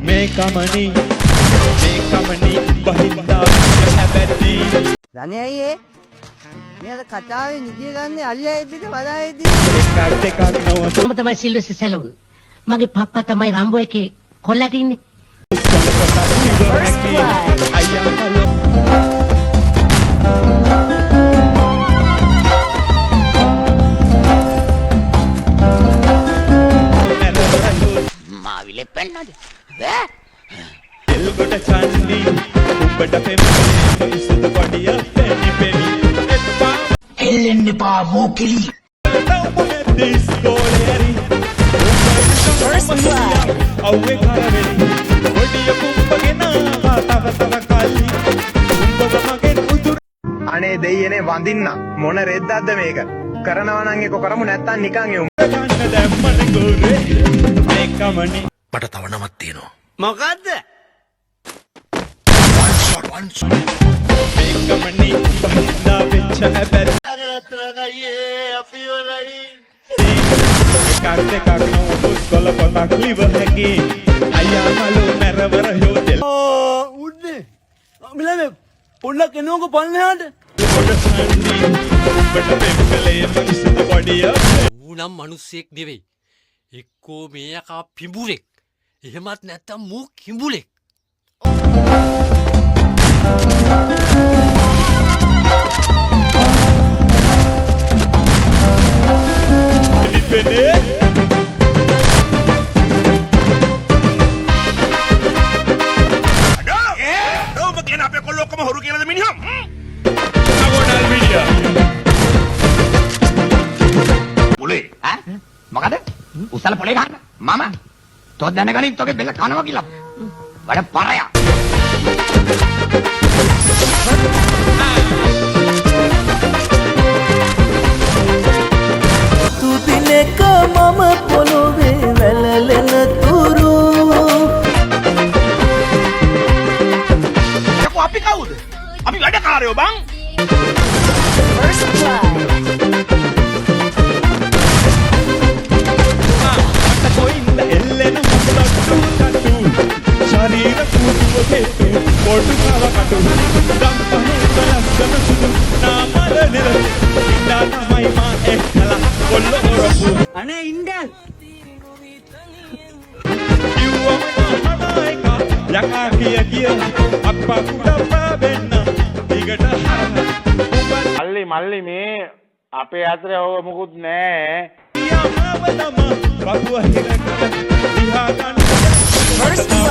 මේකමනි බහින්දා හැබැයි ධනේ අයියේ මේ අද කතාවේ නිදිය ගන්න අලියයිද වදායිද එකක් නෝ මම තමයි සිල්වස් සැලුන් මගේ පප්පා තමයි රම්බෝ එකේ කොල්ලට ඉන්නේ මාවිලේ පෙන්නද එල්ගොඩ චන්දි උඹට පෙම්මේ ඉස්සුද කොඩිය පෙනි පෙනි එල්ලෙන්න එපා මෝකිලි දිස්කෝලේරි අව්වේ කරවෙලි කොඩිය කුම්පගෙන තව කල්ලි උඹව මගෙන් උදුර අනේ දෙයියනේ වඳින්න මොන රෙද්දක්ද මේක කරනවා නම් ඒක කරමු නැත්තම් නිකන් එමු ගන්න දැම්මන ගෝරේ මේකමනි මට තව නමක් තියෙනවා මොකද්ද මේකමනි බහින්දා වෙච්ච හැබැයි එකක් නෝ පුස්කොල පතක් ලිව හැකි අයියා මලෝ මැරවර යෝදෙල් උන්නේ මිලේ පොඩ්ඩක් එනෝක පල්ලෙහාට ගොඩ සන්නි උඹට පෙම්කලේ ඉස්සුද කොඩිය ඌනම් මිනිස්සෙක් නෙවෙයි එක්කෝ මේ යකා පිඹුරෙක් එහෙමත් නැත්තම් මූ කිඹුලෙක් ඉතිපෙනේ ඔබ කියන අපේ කොල්ලෝ ඔක්කොම හොරු කියලාද මිනිහම් නගෝනල් මීඩියා මුලේ ඈ මොකද උසල පොලේ ගන්න මම තෝ දැනගනින් තෝගේ බෙල්ල කනවා කියලා වඩ පරයා තුතිලක මම පොළොවේ වැළලෙන තුරු යකෝ අපි කවුද අපි වැඩකාරයෝ බං කොයින්ද එල්ලෙන මුලට්ටු කටු ශරීර කුඩුව කෙටු පොඩු කවකටු ගම්පහේ බලස්සන සුදු නාමල නිර ඉඳා තමයි මා එක්කලා කොල්ල ඔරපු අනේ ඉන්දල් යකා කිය අප්පා කුඩප්පා වෙන්න දිගට මල්ලි මල්ලි මේ අපේ අතරේ ඕව මොකුත් නෑ යමවදම බබුව හිරකට දිහා ගන්න